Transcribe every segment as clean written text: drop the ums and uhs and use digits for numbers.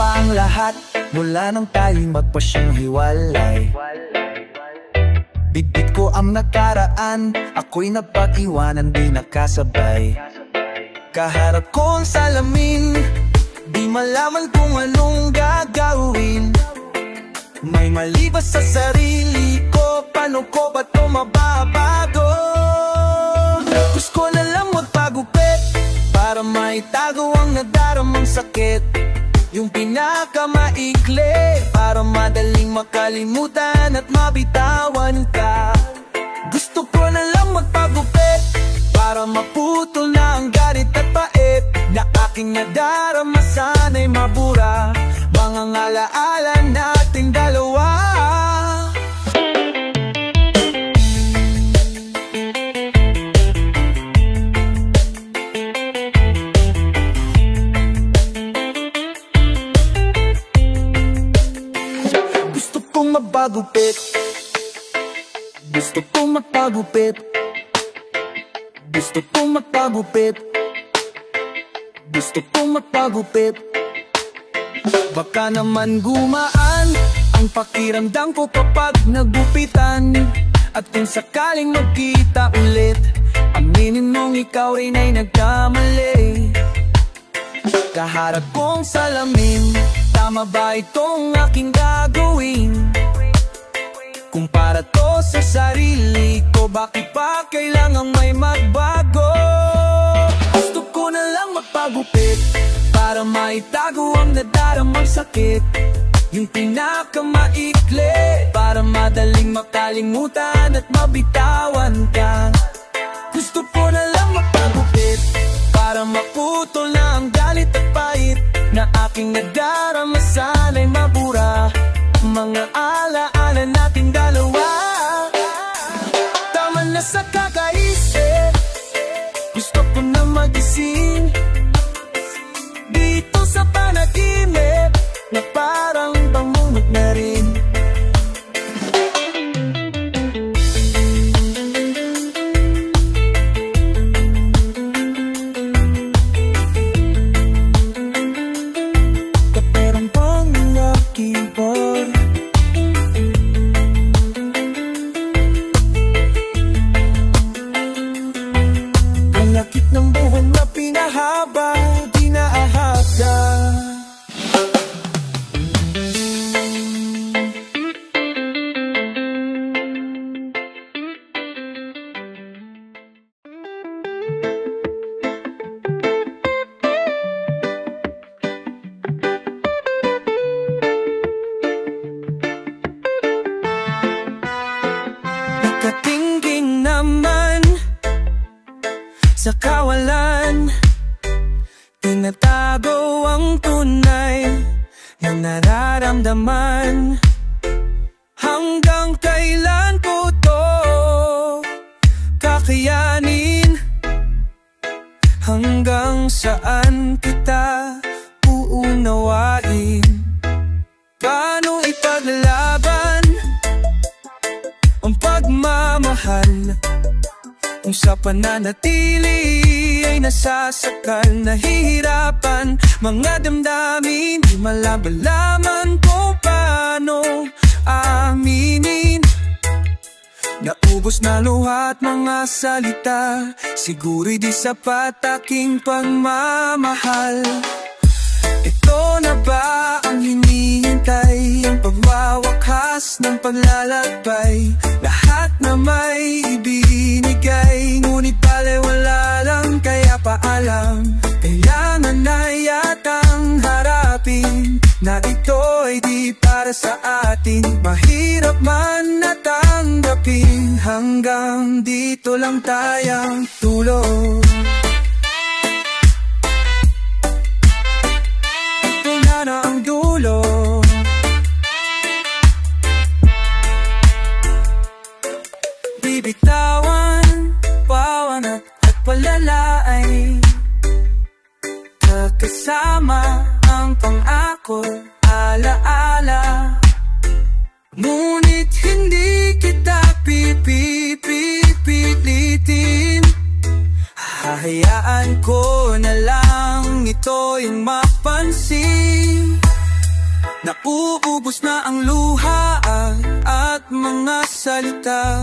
pa ang lahat mula nang tayo'y magpasyang hiwalay. Bitbit ko ang nakaraan, ako'y napag-iwanan, di nakasabay. Kaharap ko ang salamin, di malaman kung anong gagawin. May mali ba sa sarili ko? Paano ko ba ito mababago? Gusto ko na lang magpagupit para maitago ang nadaramang sakit. Yung pinakamaikli para madaling makalimutan at mabitawan ka. Gusto ko na lang magpagupit para maputol na ang galit at pait na aking nadarama, sana'y mabura mga alaala nating dalawa. Gusto kong magpagupit, gusto kong magpagupit, gusto kong magpagupit, gusto kong magpagupit. Baka naman gumaan ang pakiramdam ko kapag nagupitan. At kung sakaling magkita ulit, aminin mong ikaw rin ay nagkamali. Kaharap kong salamin, tama ba itong aking gagawin? Kung para to sa sarili ko, bakit pa kailangang may magbago? Gusto ko na lang magpagupit para maitago ang nadaramang sakit. Yung pinakamaikli para madaling makalimutan at mabitawan ka. Gusto ko na lang magpagupit para maputol na ang galit at pait na aking nadarama, sana'y mabura mga alaala nating dalawa. Tama na sa kakaisip, gusto ko na magising dito sa panaginip na parang bangungot na rin. Kaperang pangakibor, ang lakit ng buhok na pinahaba, di naahada. Nakatingin naman sa kawalan, tinatago ang tunay na nararamdaman. Hanggang kailan ko to kakayanin? Hanggang saan kita uunawain? Paano ipaglalaban ang pagmamahal kung sa pananatili ay nasasakal? Nahihirapan mga damdamin, di malabalaman kung paano aminin. Naubos na luhat mga salita, siguro'y di sapat aking pagmamahal. Ito na ba ang hinihintay, ang pagwawakas ng paglalakbay? Lahat na may ibinigay, ngunit pala wala lang, kaya paalam. Kailangan na yatang harapin na ito ay di para sa atin. Mahirap man natanggapin, hanggang dito lang tayong tulog. Ito na ang dulo. Bibitawan, pawan at palala ay kasama ang pangako, alaala. Ngunit hindi kita pipilitin. Hahayaan ko na lang ito'y mapansin. Nauubos na ang luha at mga salita.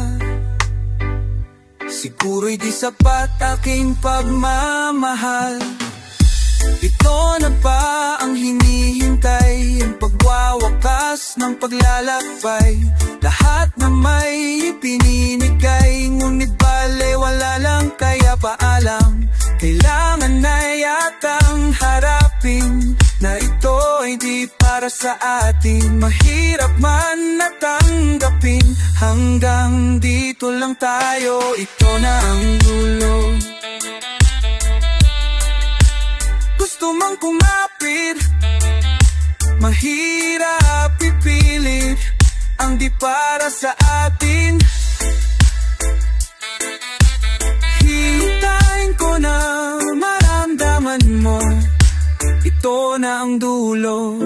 Siguro'y di sapat aking pagmamahal. Ito na ba ang hinihintay? Ang pagwawakas ng paglalakbay. Lahat na may ipinimigay, ngunit bale wala lang, kaya paalam. Kailangan na yatang harapin na ito ay di para sa atin. Mahirap man natanggapin, hanggang dito lang tayo. Ito na ang dulo. Gusto mang kumapit, mahirap pipilit ang di para sa atin. Hintayin ko na maramdaman mo, ito na ang dulo.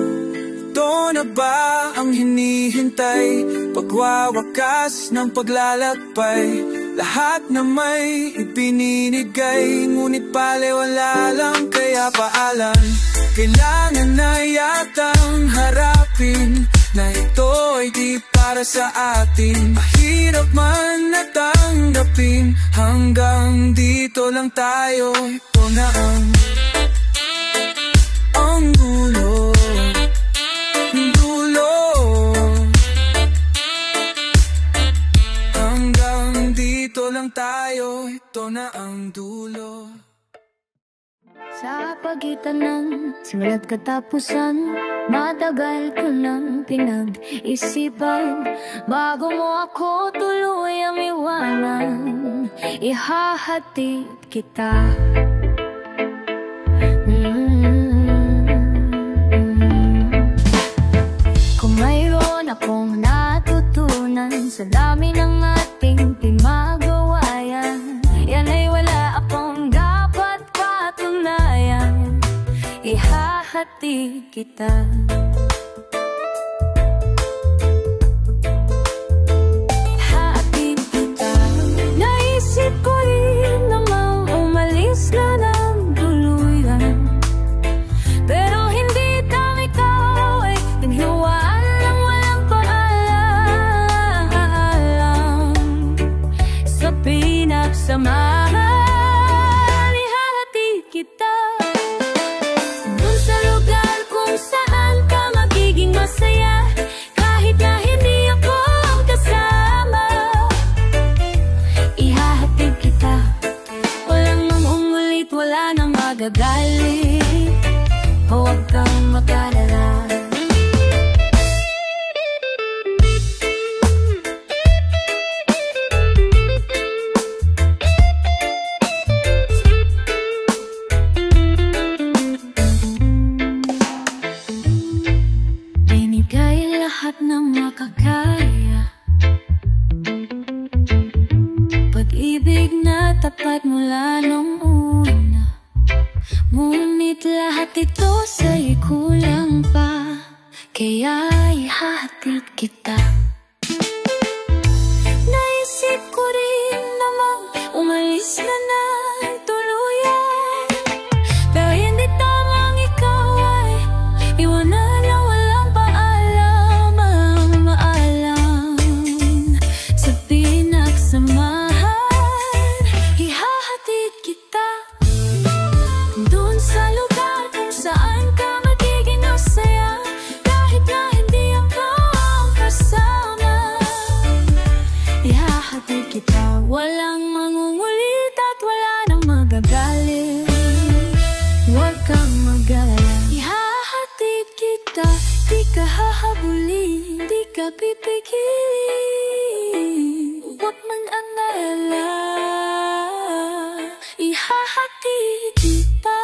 Ito na ba ang hinihintay? Pagwawakas ng paglalakbay. Lahat na may ipininigay, ngunit pale wala lang, kaya paalam. Kailangan na yatang harapin na ito ay di para sa atin. Mahirap man natanggapin, hanggang dito lang tayo. Ito na ang dulo. Dulo. Hanggang dito lang tayo. Ito na ang dulo. Sa pagitan ng simula't katapusan, matagal ko nang pinag-isipan. Bago mo ako tuluyang iwanan, ihahatid kita. Kung mayroon akong natutunan sa dami ng ating pinagawayan, yan ay wala akong dapat patunayan. Ihahatid kita. Hatid kita. Naisip ko rin namang umalis na ng tuluyan, pero hindi tang ikaw ay pinhiwaan ng walang paalam. Sa pinagsamahan, ihahatid kita dun sa lugar kung saan ka magiging masaya, kahit na hindi ako kasama. Ihahatid kita, walang mangungulit, wala nang magagalit. Huwag kang mag-alala. Binigay lahat ng makakaya, pag-ibig na tapat mula nung una. Ngunit lahat ito sa'y kulang pa, kaya ihahatid kita. Naisip ko rin namang umalis na ng tuluyan, pero hindi tamang ikaw ay iwanan na walang paalam. Ang maalam sa pinagsamahan, ihahatid kita dun sa lugar kung saan ka magiging masaya, kahit na hindi ako kasama. Ihahatid kita, walang mangungulit at wala nang magagalit. Huwag kang mag-alala. Ihahatid kita, di ka hahabulin, di ka pipigilin. Huwag mag-alala. Ihahatid kita.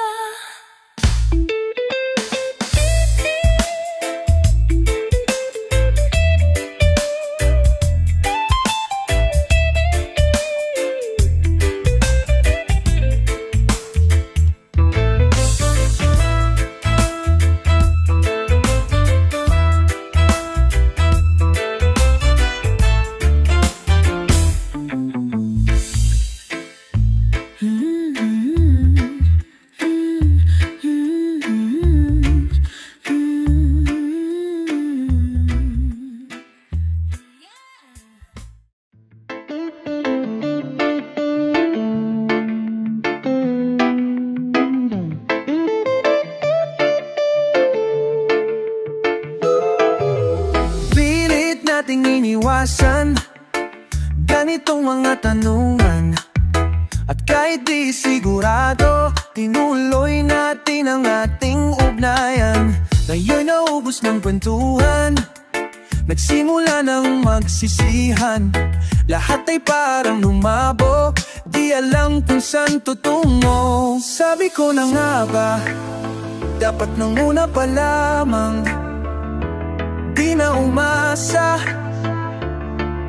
maiwasan ganitong mga tanungan. At kahit di sigurado, tinuloy natin ang ating ugnayan. Ngayon'y naubos ng kwentuhan, nagsimula ng magsisihan. Lahat ay parang lumabo, di alam kung saan tutungo. Sabi ko na nga ba, dapat nang una pa lamang. Di na umasa,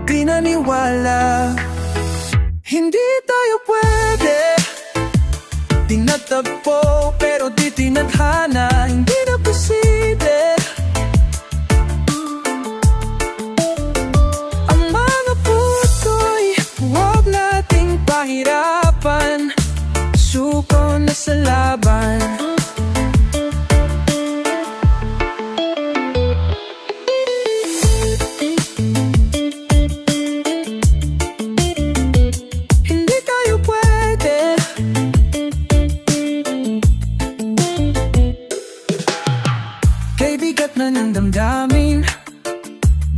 di naniwala. Hindi tayo pwede, tinatagpo pero di tinadhana. Hindi na posible ang mga puso'y huwag nating pahirapan. Suko na sa laban.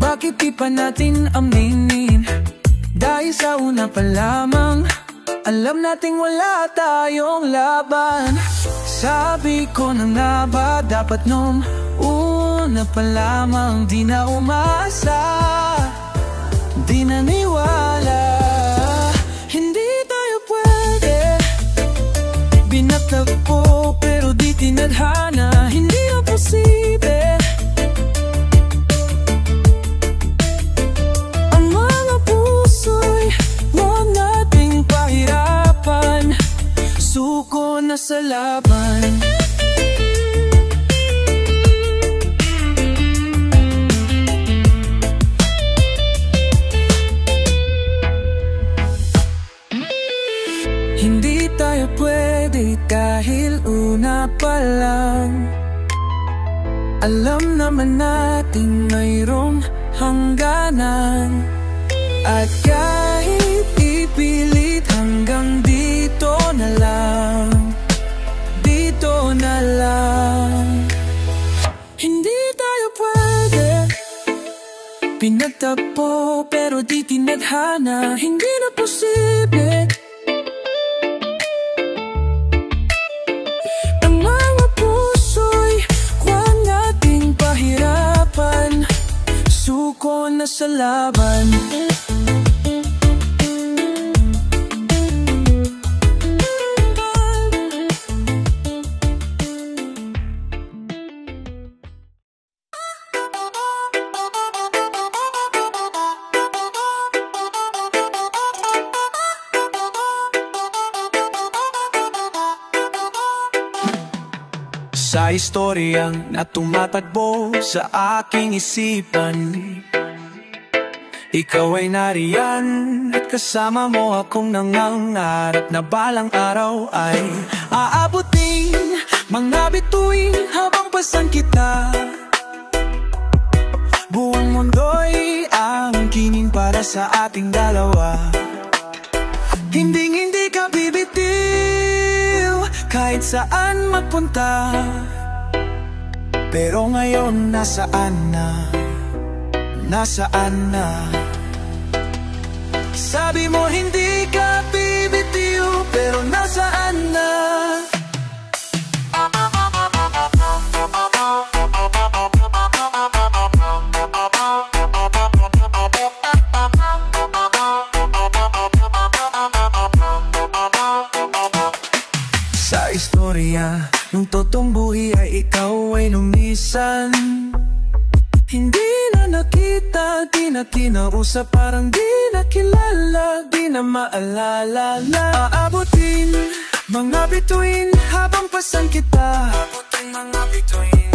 Bakit di pa natin aminin? Dahil sa una pa lamang, alam nating wala tayong laban. Sabi ko na nga ba, dapat nung una pa lamang. Di na umasa, di naniwala. Hindi tayo pwede, binatagpo pero di tinadhana. Hindi na posible na sa laban. Hindi tayo pwede dahil una pa lang. Alam naman natin mayroong hangganan. At kahit ipilit hanggang dito na lang, dito na lang. Hindi tayo pwede, pinagtagpo pero di tinadhana. Hindi na posible ang mga puso'y huwag nating pahirapan. Suko na sa laban. Sa istoryang na tumatakbo sa aking isipan, ikaw ay nariyan at kasama mo akong nangangarap na balang araw ay aabutin mga bituin habang pasan kita. Buong mundo'y ang kining para sa ating dalawa. Hindi ka bibitiw kahit saan magpunta. Pero ngayon nasaan na? Nasaan na? Sabi mo hindi ka bibitiw, pero nasaan na? Sa istorya, nung totoong buhay ay ikaw ay lumisan. Hindi na nakita, di na kinausap, parang di na kilala, di na maalala na aabutin mga bituin habang pasan kita. Aabutin mga bituin,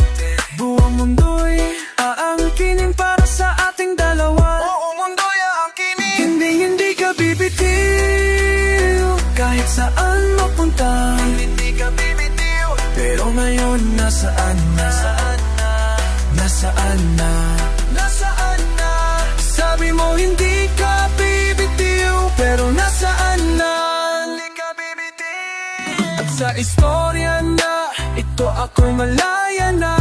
buong mundo'y aangkinin para sa ating dalawa. Buong mundo'y aangkinin. Hindi ka bibitiw kahit saan mapunta. Hindi ka bibitiw, pero ngayon nasaan na? Nasaan na? Nasaan na? Sabi mo hindi ka bibitiw, pero nasaan na? Hindi ka bibitiw. At sa istorya na ito ako'y malaya na.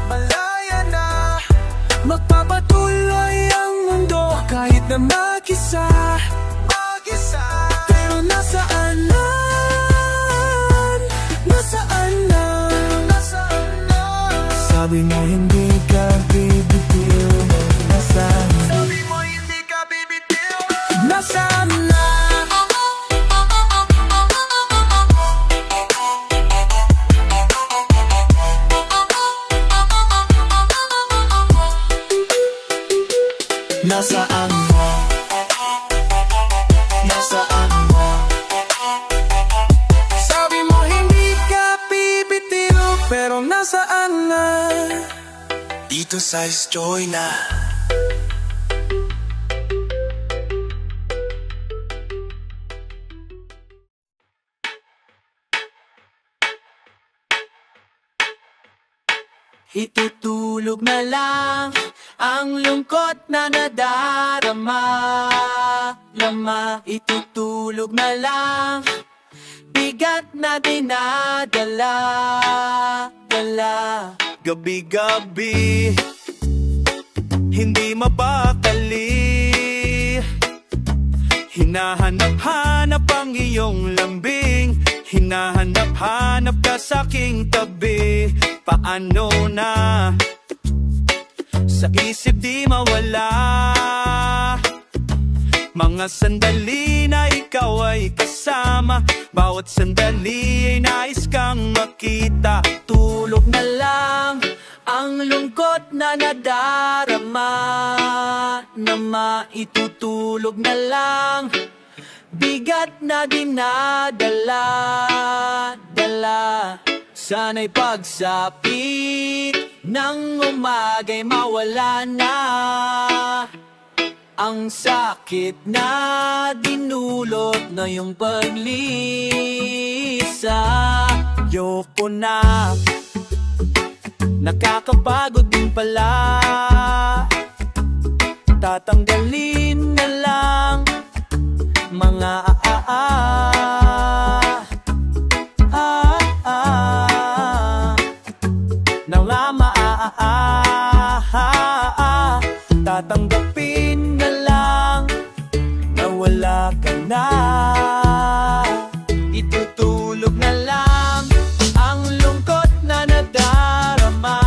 Malaya na. Magpapatuloy ang mundo Nasaan mo? Nasaan mo? Sabi mo hindi ka bibitiw, pero nasaan na? Dito sa Joy na. Itutulog na lang ang lungkot na nadarama. Itutulog na lang bigat na dinadala. Gabi-gabi hindi mapakali, hinahanap-hanap ang iyong lambing, hinahanap-hanap ka sa aking tabi. Paano na? Sa isip di mawala mga sandali na ikaw ay kasama. Bawat sandali ay nais kang makita. Tulog na lang ang lungkot na nadarama. Itutulog na lang bigat na dinadala. Sana'y pagsapit ng umaga'y mawala na ang sakit na dinulot na yung paglisa. Yoko na, nakakapagod din pala. Tatanggalin na lang mga tatanggapin na lang na wala ka na. Itutulog na lang ang lungkot na nadarama.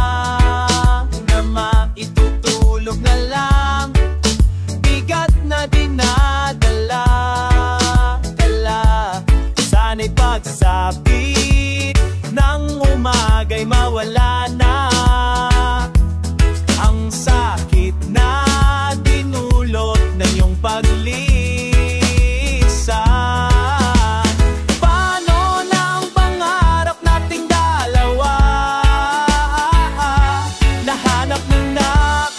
Itutulog na lang bigat na dinadala. Sana'y pagsapit ng umaga'y mawala na ang sakit na dinulot na yung paglisa. Paano na ang pangarap nating dalawa? Nahanap mo na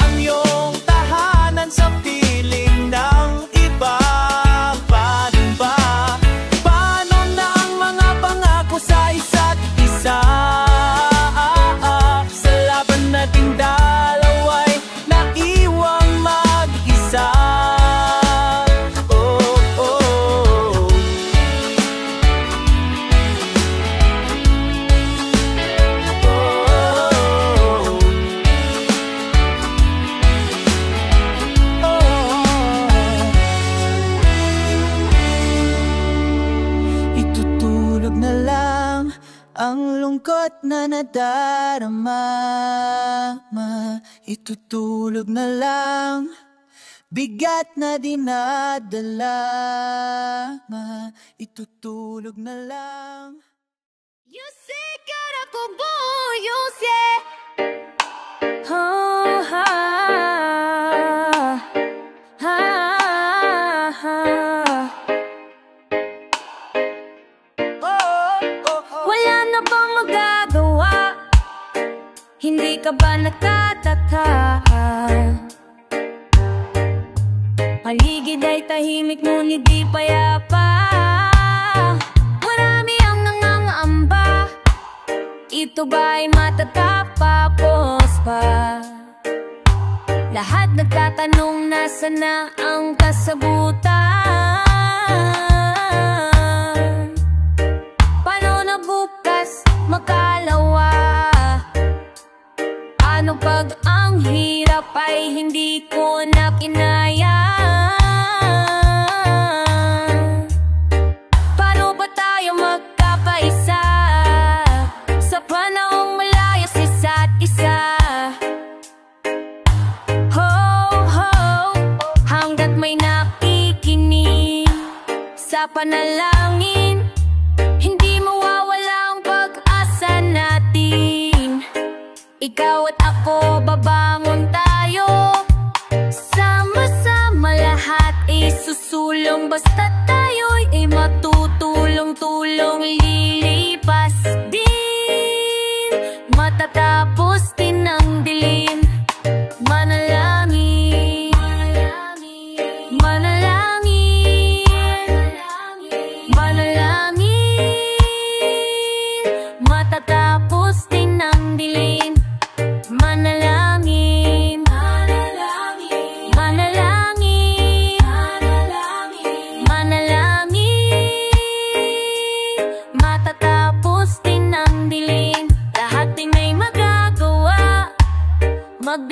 ang iyong tahanan sa piling ng iba. Paano ba? Paano na ang mga pangako sa isa't isa? Sa laban nating dalawa'y naiwang mag-isa. Itutulog na lang ang lungkot na nadarama. Itutulog na lang bigat na dinadala. Itutulog na lang. You say cara como yo sé. Oh, ha, ha, ha. Wala na bang magagawa? Hindi ka ba nagtataka? Paligid ay tahimik ngunit di payapa. Marami ang nangangamba. Ito ba'y matatapos pa? Lahat nagtatanong nasaan na ang kasagutan. Paano na bukas makalawa? Ano pag ang hirap ay hindi ko na kinaya? Paano ba tayo magkakaisa sa panahong malayas isa't isa? Ho, ho, hanggat may nakikinig sa panalangin, hindi mawawala ang pag-asa natin. Ikaw at ako, babangon tayo sama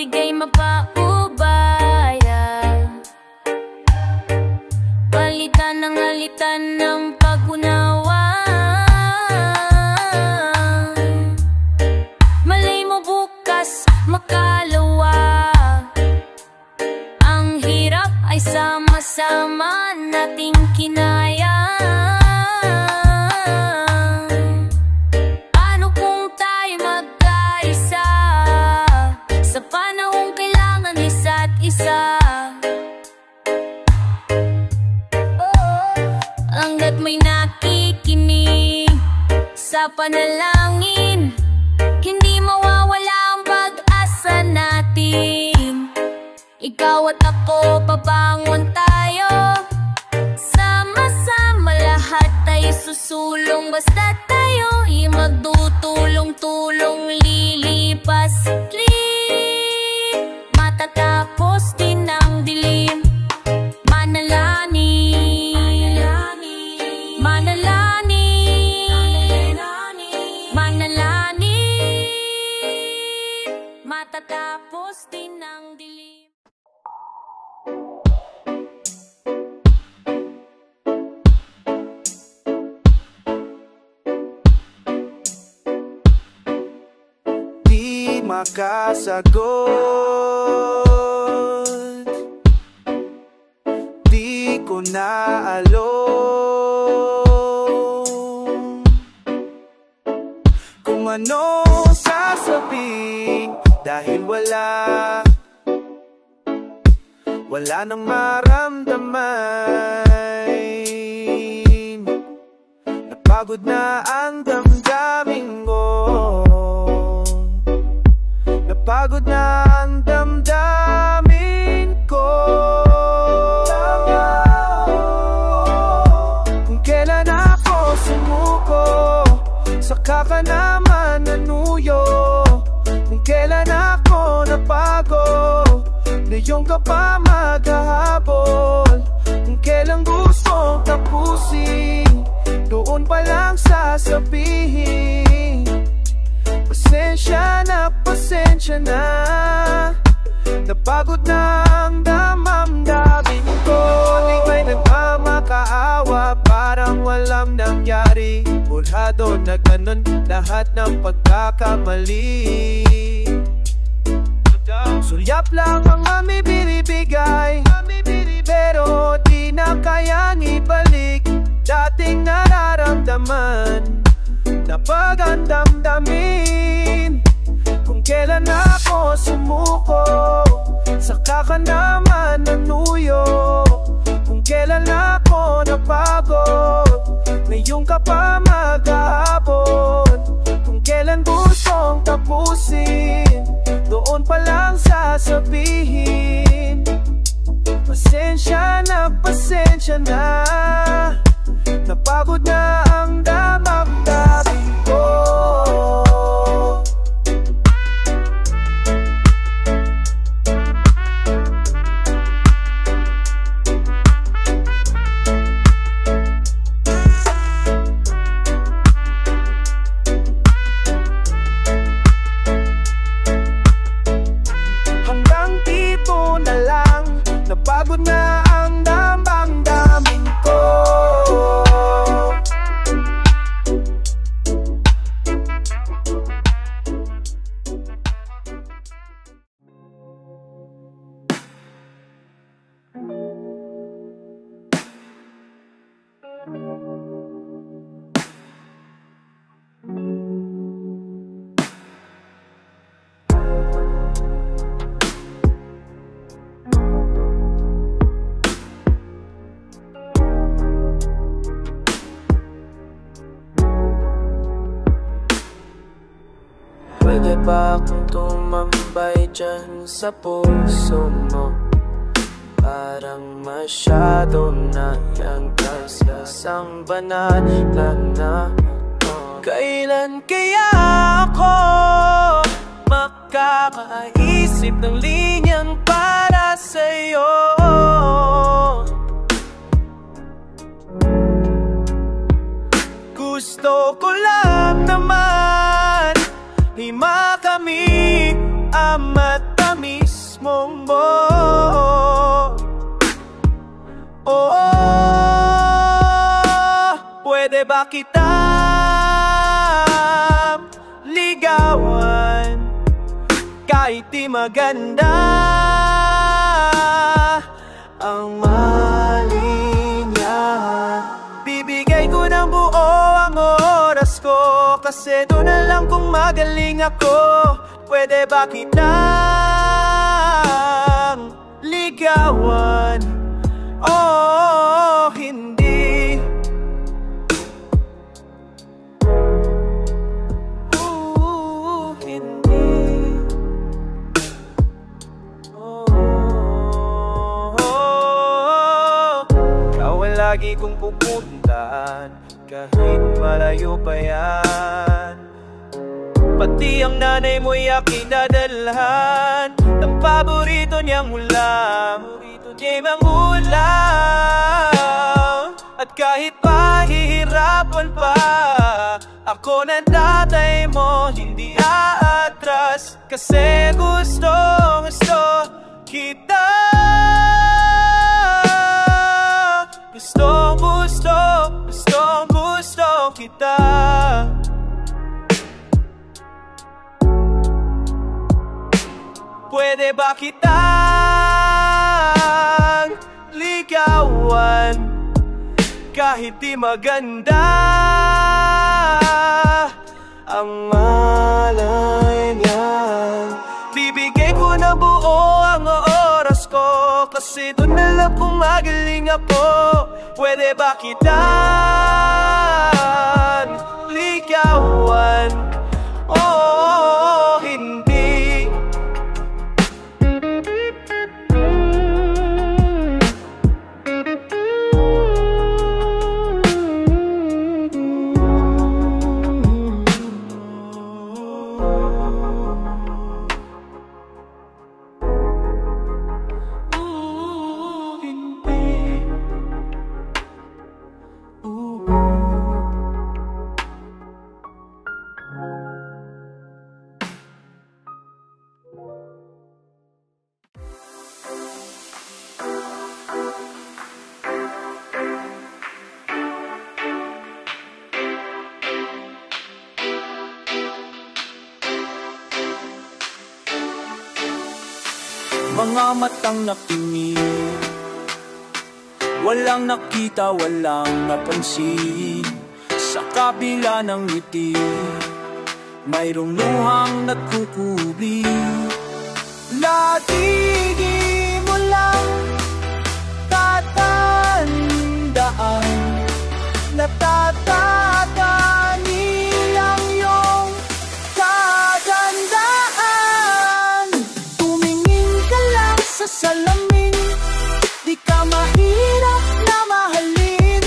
magbigay mapaubaya. Palitan ng alitan ng pag-unawa. Malay mo bukas makalawa. Ang hirap ay sama-sama nating kinaya. Ano kung tayo magkaisa sa panahong kailangan isa't isa? Hanggat may nakikinig sa panalangin, hindi mawawala ang pag-asa natin. Ikaw at ako, pabangon tayo. Sama-sama lahat tayo susulong. Basta tayo ay magtutulong-tulong. Lilipas matatapos din ang dilim. Manalangin, manalangin, manalangin, matatapos din ang dilim. Di makasagot, di ko na alam kung ano sasabihin, dahil wala nang maramdaman. Napagod na ang damdamin ko, napagod na ang damdamin ko. Kung kailan ako sumuko, saka ka naman nanuyo. Kung kailan ako napago, ngayon ka pa maghahabol. Kung kailan gusto tapusin, doon pa lang sasabihin. Pasensya na, napagod na ang damdamin ko. Di may nagmamakaawa, parang walang nangyari. Burhado na ganun lahat ng pagkakamali. Sulyap lang ang aming binibigay, pero di na kayang ibalik dating nararamdaman na pag-andamdamin. Kung kailan ako sumuko, saka ka naman nanuyo. Kung kailan ako napagod, ngayon ka pa maghahabol. Kung kailan gustong tapusin, doon pa lang sasabihin. Pasensya na, napagod na ang damdamin ko. Hanggang dito na lang, napagod na ang damdamin ko. Pwede ba akong tumambay dyan sa puso mo? Parang masyado na yan kasasang banal na. Kailan kaya ako makakaisip ng linyang para sa'yo? Gusto ko lang naman hima kami, ama't kami mong buo. Oh, pwede ba kita ligawan kahit di maganda ang malinyahan? Bibigay ko ng buo ang oras ko, kasi doon na lang kung magaling ako. Pwede ba kitang ligawan? Oh, hindi. Hindi. Ikaw ang lagi kong pupuntahan kahit malayo pa yan. Pati ang nanay mo'y aking dadalhan ng paborito niyang ulam, at kahit pahihirapan pa ako na tatay mo, hindi aatras, kasi gusto kita. Gusto kita. Pwede ba kitang ligawan kahit di maganda ang malinyahan? Bibigay ko na buo ang oras ko, kasi doon na lang kung magaling ako. Pwede ba kitang ligawan? Oh, hindi. Mga matang nakinig, walang nakita, walang napansin. Sa kabila ng ngiti, mayroong luhang nagkukubli. Lagi mo lang tatandaan, natatagani ang iyong kagandaan. Tumingin ka lang sa salamin, di ka mahirap na mahalin.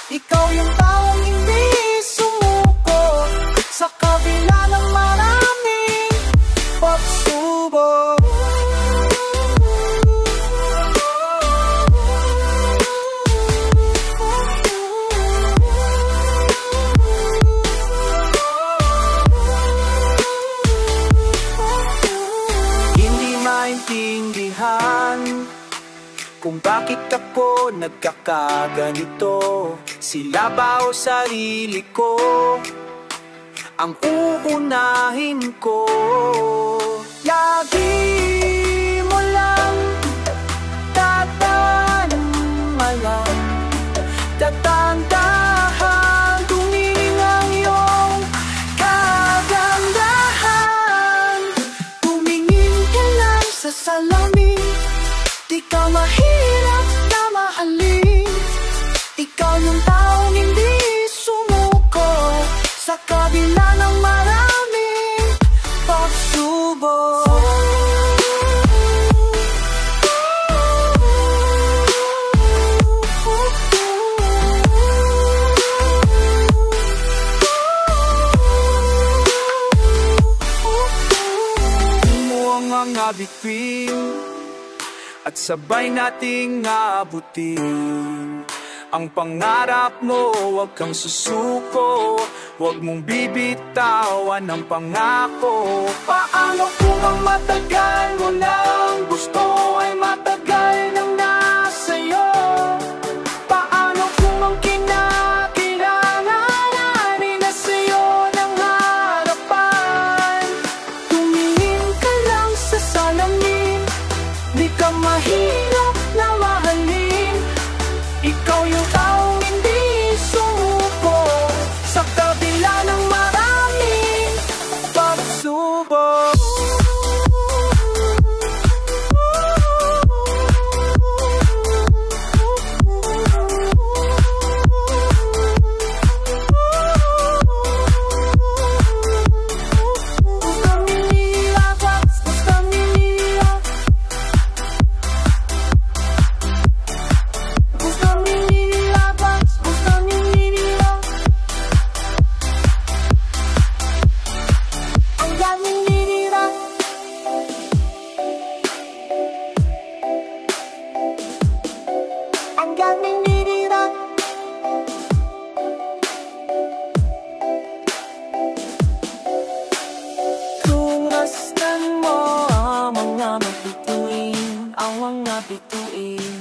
Ikaw yung taong hindi sumuko sa kabila ng maraming pagsubok. Hindi maintindihan kung bakit ako nagkakaganito. Sila ba o sarili ko ang uunahin ko? Lagi mo lang tatandaan, tatandahan, tumingin ang iyong kagandahan. Tumingin ka lang sa salamin, di ka mahirap na mahalin. Ikaw yung taong hindi sumuko sa kabila ng maraming pagsubok. Ang abitin at sabay nating abutin ang pangarap mo. Huwag kang susuko, huwag mong bibitawan ang pangako. Paano kung ang matagal mo nang Di ka mahirap na mahalin, ikaw yung taong hindi sumuko sa kabila ng maraming pagsubok. Kung masdan mo ang mga bituin,